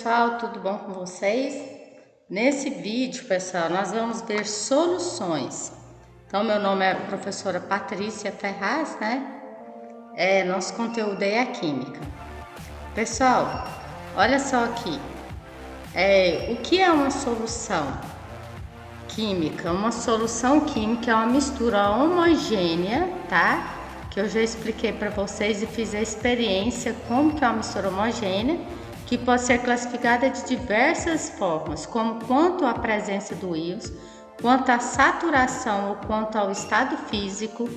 pessoal, tudo bom com vocês? Nesse vídeo, pessoal, nós vamos ver soluções. Então, meu nome é a professora Patrícia Ferraz, né? Nosso conteúdo é a química. Pessoal, olha só aqui. O que é uma solução química? Uma solução química é uma mistura homogênea, tá? Que eu já expliquei para vocês e fiz a experiência como que é uma mistura homogênea, que pode ser classificada de diversas formas, como quanto à presença do íons, quanto à saturação ou quanto ao estado físico.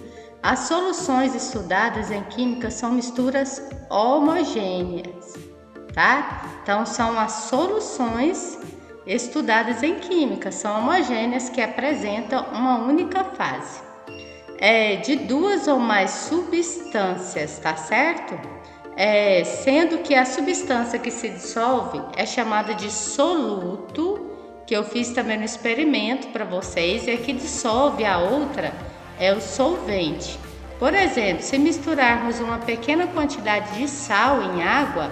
As soluções estudadas em química são misturas homogêneas, tá? Então, são as soluções estudadas em química, são homogêneas que apresentam uma única fase. De duas ou mais substâncias, tá certo? Sendo que a substância que se dissolve é chamada de soluto, que eu fiz também no experimento para vocês, e a que dissolve a outra é o solvente. Por exemplo, se misturarmos uma pequena quantidade de sal em água,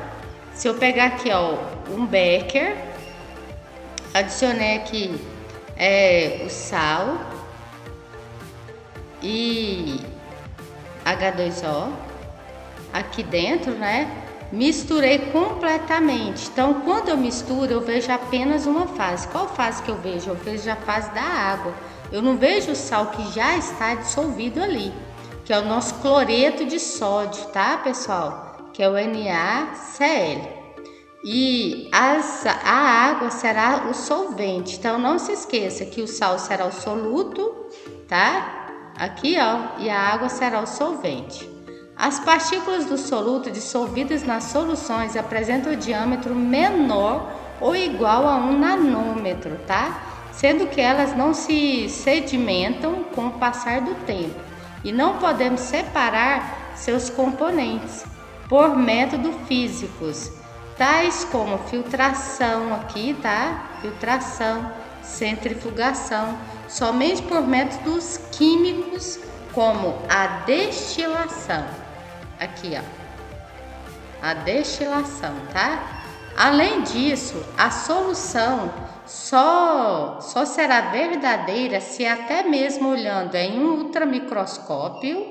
se eu pegar aqui um becker, adicionei aqui o sal e H2O aqui dentro, né? Misturei completamente. Então, quando eu misturo, eu vejo apenas uma fase. Qual fase que eu vejo? Eu vejo a fase da água. Eu não vejo o sal que já está dissolvido ali, que é o nosso cloreto de sódio, tá, pessoal? Que é o NaCl. E a água será o solvente. Então, não se esqueça que o sal será o soluto, tá? Aqui, e a água será o solvente. As partículas do soluto dissolvidas nas soluções apresentam o diâmetro menor ou igual a 1 nanômetro, tá? Sendo que elas não se sedimentam com o passar do tempo e não podemos separar seus componentes por métodos físicos, tais como filtração aqui, tá? Filtração, centrifugação, somente por métodos químicos como a destilação. Aqui, a destilação, tá? Além disso, a solução só será verdadeira se até mesmo olhando em um ultramicroscópio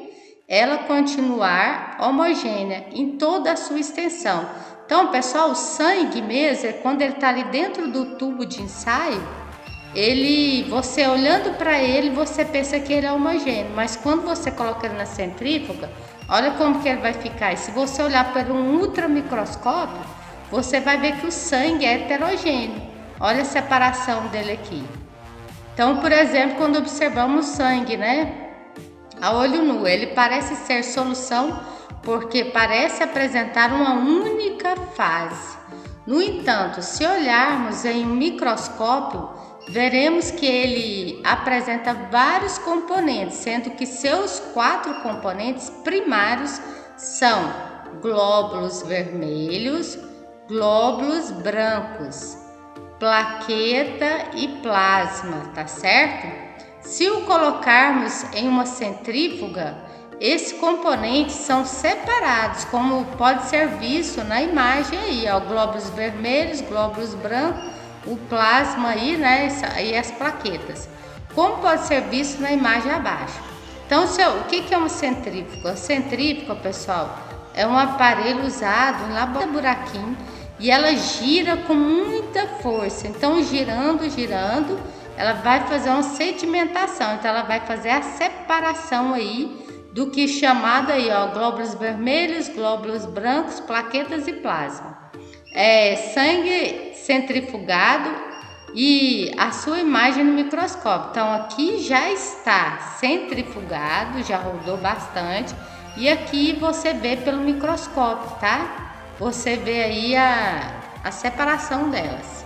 ela continuar homogênea em toda a sua extensão. Então, pessoal, o sangue mesmo, quando ele está ali dentro do tubo de ensaio, você olhando para ele, você pensa que ele é homogêneo, mas quando você coloca ele na centrífuga, olha como que ele vai ficar. E se você olhar por um ultramicroscópio, você vai ver que o sangue é heterogêneo. Olha a separação dele aqui. Então, por exemplo, quando observamos o sangue, né, a olho nu, ele parece ser solução porque parece apresentar uma única fase. No entanto, se olharmos em um microscópio, veremos que ele apresenta vários componentes, sendo que seus 4 componentes primários são glóbulos vermelhos, glóbulos brancos, plaqueta e plasma, tá certo? Se o colocarmos em uma centrífuga, esses componentes são separados, como pode ser visto na imagem aí, glóbulos vermelhos, glóbulos brancos, o plasma aí, né, e as plaquetas, como pode ser visto na imagem abaixo. Então, o que é uma centrífuga? A centrífuga, pessoal, é um aparelho usado em buraquinho e ela gira com muita força. Então, girando, ela vai fazer uma sedimentação. Então, ela vai fazer a separação aí do que chamado aí, glóbulos vermelhos, glóbulos brancos, plaquetas e plasma. Sangue centrifugado e a sua imagem no microscópio. Então, aqui já está centrifugado, já rodou bastante, e aqui você vê pelo microscópio, tá? Você vê aí a separação delas.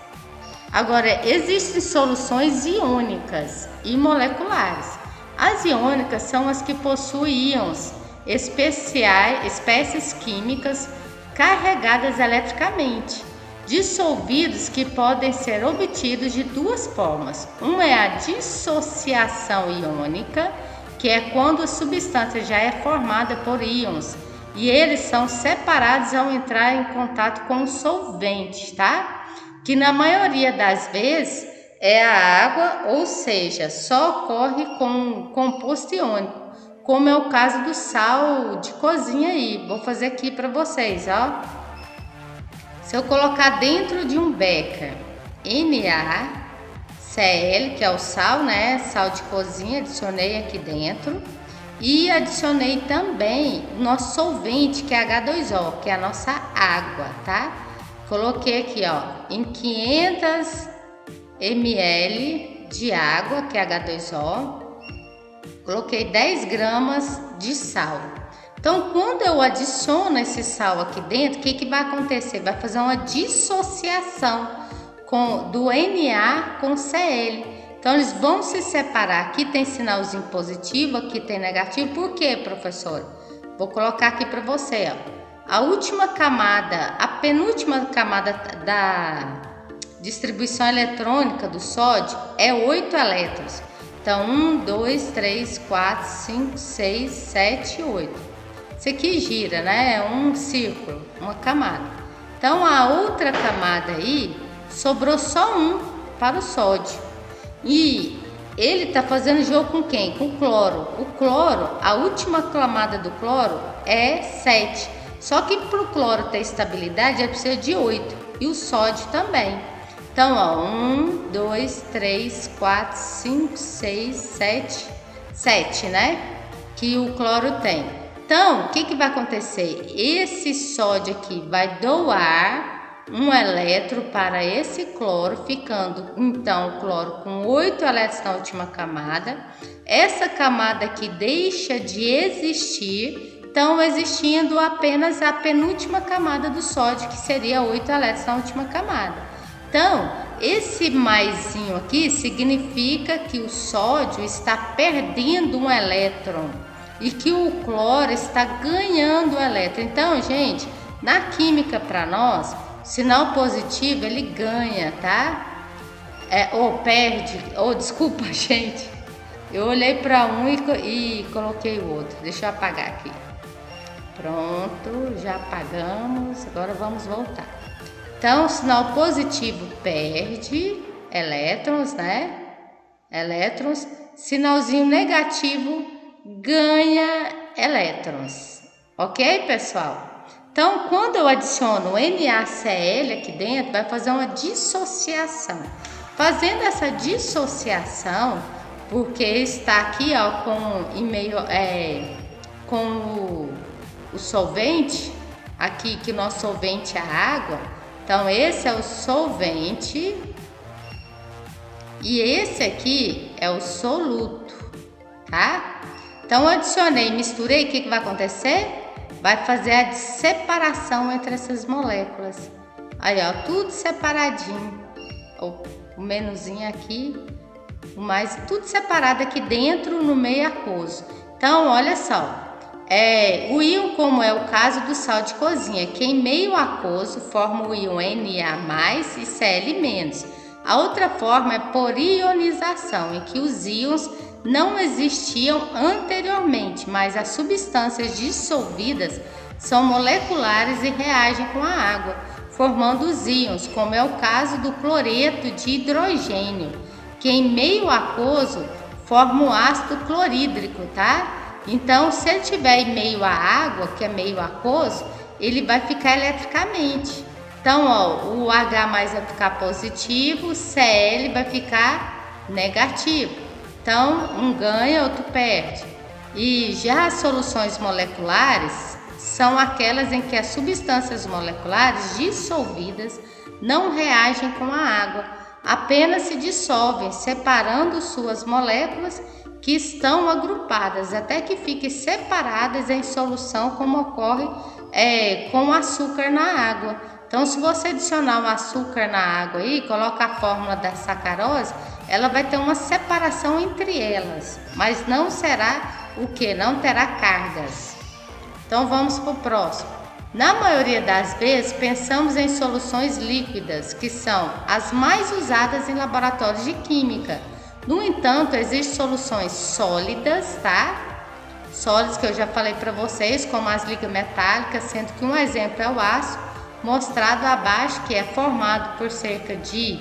Agora, existem soluções iônicas e moleculares. As iônicas são as que possuem íons espécies químicas carregadas eletricamente, dissolvidos, que podem ser obtidos de duas formas. Uma é a dissociação iônica, que é quando a substância já é formada por íons e eles são separados ao entrar em contato com o solvente, tá? que na maioria das vezes é a água, ou seja, só ocorre com composto iônico, como é o caso do sal de cozinha aí. Vou fazer aqui para vocês, ó. Se eu colocar dentro de um becker NaCl, que é o sal, né? Sal de cozinha, adicionei aqui dentro. E adicionei também o nosso solvente, que é H2O, que é a nossa água, tá? Coloquei aqui, ó, em 500 ml de água, que é H2O. Coloquei 10 gramas de sal. Então, quando eu adiciono esse sal aqui dentro, o que vai acontecer? Vai fazer uma dissociação do Na com Cl. Então, eles vão se separar. Aqui tem sinalzinho positivo, aqui tem negativo. Por quê, professora? Vou colocar aqui para você, ó. A última camada, a penúltima camada da distribuição eletrônica do sódio é 8 elétrons. Então, 1, 2, 3, 4, 5, 6, 7, 8. Isso aqui gira, né? É um círculo, uma camada. Então, a outra camada aí, sobrou só um para o sódio. E ele está fazendo jogo com quem? Com o cloro. O cloro, a última camada do cloro é 7. Só que para o cloro ter estabilidade, ele precisa de 8. E o sódio também. Então, ó, 1, 2, 3, 4, 5, 6, 7. 7, né? Que o cloro tem. Então, o que vai acontecer? Esse sódio aqui vai doar um elétron para esse cloro, ficando então o cloro com 8 elétrons na última camada. Essa camada aqui deixa de existir, então existindo apenas a penúltima camada do sódio, que seria 8 elétrons na última camada. Então, esse maisinho aqui significa que o sódio está perdendo um elétron e que o cloro está ganhando o elétron. Então, gente, na química para nós, sinal positivo ele ganha, tá? Ou perde, desculpa, gente. Eu olhei para um e coloquei o outro. Deixa eu apagar aqui. Pronto, já apagamos. Agora vamos voltar. Então, sinal positivo perde elétrons, né? Elétrons. Sinalzinho negativo ganha elétrons. Ok, pessoal? Então, quando eu adiciono o NaCl aqui dentro, vai fazer uma dissociação. Fazendo essa dissociação, porque está aqui, ó, com o solvente, aqui que o nosso solvente é a água. Então, esse é o solvente e esse aqui é o soluto, tá? Então, eu adicionei, misturei, o que vai acontecer? Vai fazer a separação entre essas moléculas. Aí, ó, tudo separadinho. O menuzinho aqui, o mais, tudo separado aqui dentro no meio aquoso. Então, olha só. O íon, como é o caso do sal de cozinha, que em meio aquoso forma o íon Na+, e Cl-. A outra forma é por ionização, em que os íons não existiam anteriormente, mas as substâncias dissolvidas são moleculares e reagem com a água, formando os íons, como é o caso do cloreto de hidrogênio, que em meio aquoso forma o ácido clorídrico, tá? Então, se ele tiver em meio à água, que é meio aquoso, ele vai ficar eletricamente. Então, ó, o H+ vai ficar positivo, o Cl vai ficar negativo. Então, um ganha, outro perde. E já as soluções moleculares são aquelas em que as substâncias moleculares dissolvidas não reagem com a água, apenas se dissolvem, separando suas moléculas que estão agrupadas, até que fiquem separadas em solução, como ocorre com o açúcar na água. Então, se você adicionar o açúcar na água e coloca a fórmula da sacarose, ela vai ter uma separação entre elas, mas não será o que? Não terá cargas. Então, vamos para o próximo. Na maioria das vezes, pensamos em soluções líquidas, que são as mais usadas em laboratórios de química. No entanto, existem soluções sólidas, tá? Sólidas que eu já falei para vocês, como as ligas metálicas, sendo que um exemplo é o aço, mostrado abaixo, que é formado por cerca de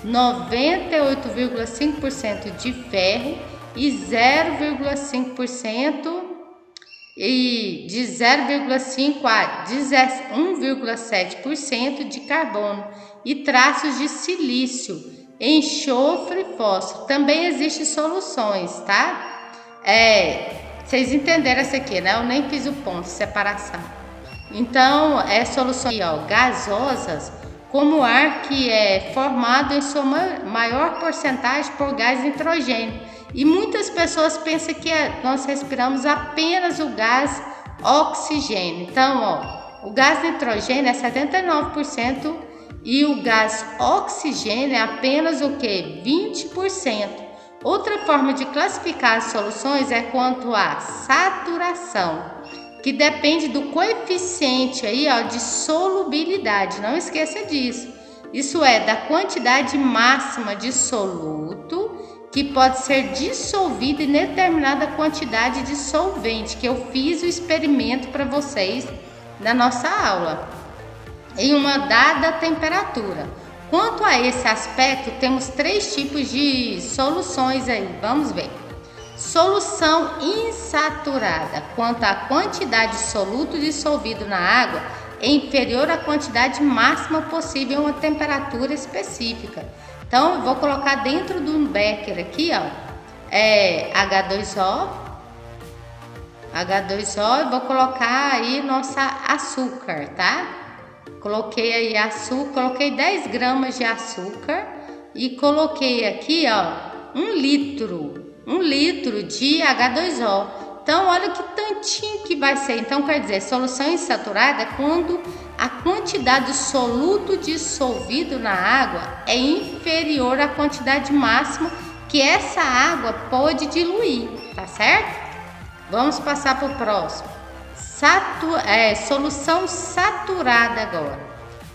98,5% de ferro e 0,5% e de 0,5 a 1,7% de carbono e traços de silício, enxofre e fósforo. Também existem soluções, tá? Vocês entenderam essa aqui, né? Eu nem fiz o ponto de separação. Então, soluções gasosas, como o ar que é formado em sua maior porcentagem por gás nitrogênio. E muitas pessoas pensam que nós respiramos apenas o gás oxigênio. Então, o gás nitrogênio é 79% e o gás oxigênio é apenas o que? 20%. Outra forma de classificar as soluções é quanto à saturação, que depende do coeficiente de solubilidade. Não esqueça disso. Isso é, da quantidade máxima de soluto que pode ser dissolvido em determinada quantidade de solvente, que eu fiz o experimento para vocês na nossa aula, em uma dada temperatura. Quanto a esse aspecto, temos 3 tipos de soluções aí. Vamos ver. Solução insaturada, quanto a quantidade de soluto dissolvido na água é inferior à quantidade máxima possível em uma temperatura específica. Então, eu vou colocar dentro de um becker aqui, H2O, e vou colocar aí nossa açúcar, tá? Coloquei aí açúcar, coloquei 10 gramas de açúcar e coloquei aqui, 1 litro de H2O. Então, olha que tantinho que vai ser. Então, quer dizer, solução insaturada é quando a quantidade de soluto dissolvido na água é inferior à quantidade máxima que essa água pode diluir, tá certo? Vamos passar para o próximo. Solução saturada agora.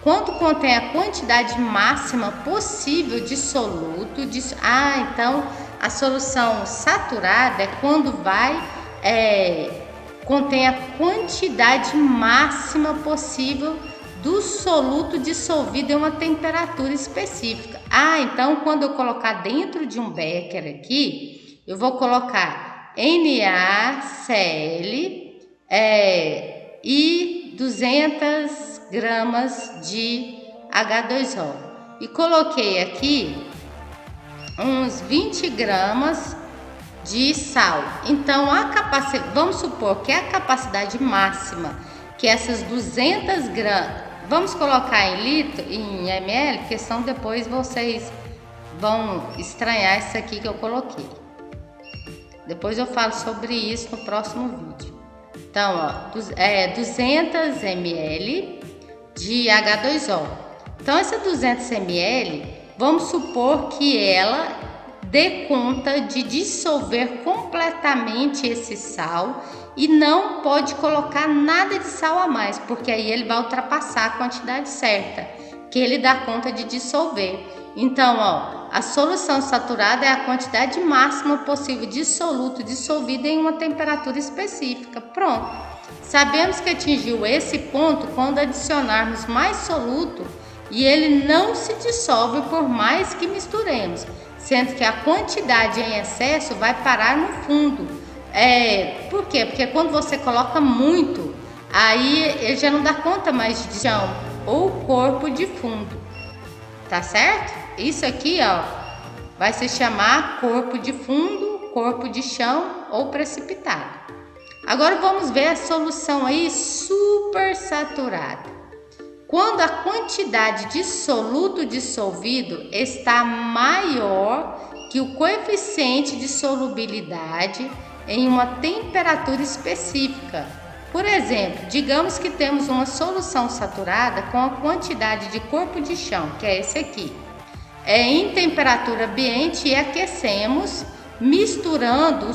Quando contém a quantidade máxima possível de soluto. Então a solução saturada é quando contém a quantidade máxima possível do soluto dissolvido em uma temperatura específica. Então quando eu colocar dentro de um becker aqui, eu vou colocar NaCl e 200 gramas de H2O. E coloquei aqui uns 20 gramas de sal. Então, vamos supor que a capacidade máxima, que essas 200 gramas, vamos colocar em ml, porque senão depois vocês vão estranhar isso aqui que eu coloquei. Depois eu falo sobre isso no próximo vídeo. Então, 200 ml de H2O. Então, essa 200 ml, vamos supor que ela dê conta de dissolver completamente esse sal e não pode colocar nada de sal a mais, porque aí ele vai ultrapassar a quantidade certa, que ele dá conta de dissolver. Então, a solução saturada é a quantidade máxima possível de soluto dissolvido em uma temperatura específica. Pronto. Sabemos que atingiu esse ponto quando adicionarmos mais soluto e ele não se dissolve por mais que misturemos, sendo que a quantidade em excesso vai parar no fundo. Por quê? Porque quando você coloca muito, aí ele já não dá conta mais de chão ou corpo de fundo, tá certo? Isso aqui, vai se chamar corpo de fundo, corpo de chão ou precipitado. Agora vamos ver a solução aí supersaturada. Quando a quantidade de soluto dissolvido está maior que o coeficiente de solubilidade em uma temperatura específica. Por exemplo, digamos que temos uma solução saturada com a quantidade de corpo de chão, que é esse aqui, em temperatura ambiente, e aquecemos, misturando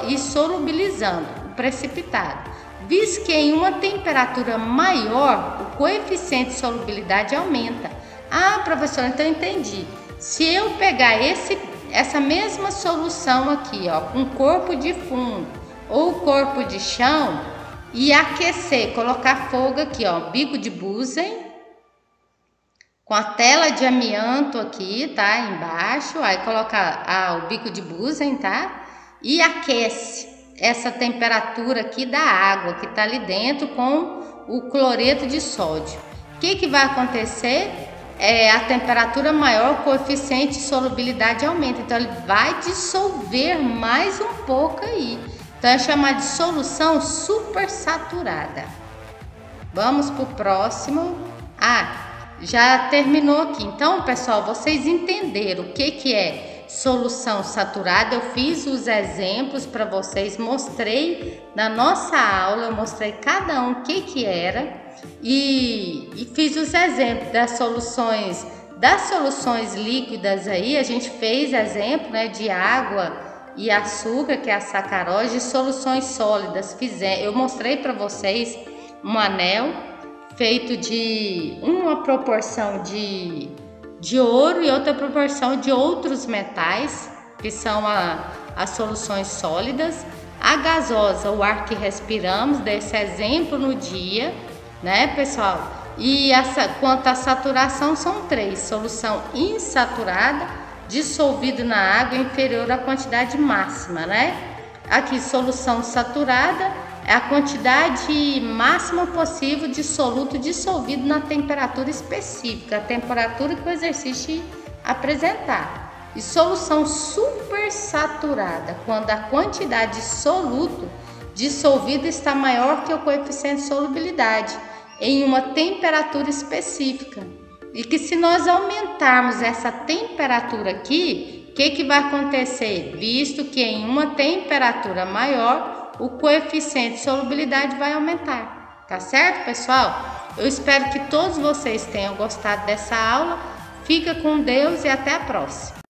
e solubilizando o precipitado. Visto que em uma temperatura maior, o coeficiente de solubilidade aumenta. Professora, então entendi. Se eu pegar essa mesma solução aqui, com corpo de fundo ou corpo de chão, e aquecer, colocar fogo aqui, bico de Bunsen, com a tela de amianto aqui, tá? Embaixo, aí coloca o bico de Bunsen, tá? E aquece essa temperatura aqui da água que tá ali dentro com o cloreto de sódio. O que vai acontecer? A temperatura maior, o coeficiente de solubilidade aumenta, então ele vai dissolver mais um pouco aí. Então é chamado de solução supersaturada. Vamos para o próximo. Já terminou aqui. Então, pessoal, vocês entenderam o que é solução saturada? Eu fiz os exemplos para vocês, mostrei na nossa aula, eu mostrei cada um o que era e fiz os exemplos das soluções líquidas aí. A gente fez exemplo, né, de água e açúcar, que é a sacarose, de soluções sólidas. Eu mostrei para vocês um anel feito de uma proporção de ouro e outra proporção de outros metais, que são as soluções sólidas. A gasosa, o ar que respiramos, desse exemplo no dia, né, pessoal? E quanto à saturação, são 3: solução insaturada, dissolvido na água inferior à quantidade máxima, né? Aqui, solução saturada é a quantidade máxima possível de soluto dissolvido na temperatura específica, a temperatura que o exercício apresentar. E solução supersaturada, quando a quantidade de soluto dissolvido está maior que o coeficiente de solubilidade em uma temperatura específica. E que se nós aumentarmos essa temperatura aqui, o que vai acontecer? Visto que em uma temperatura maior, o coeficiente de solubilidade vai aumentar. Tá certo, pessoal? Eu espero que todos vocês tenham gostado dessa aula. Fica com Deus e até a próxima.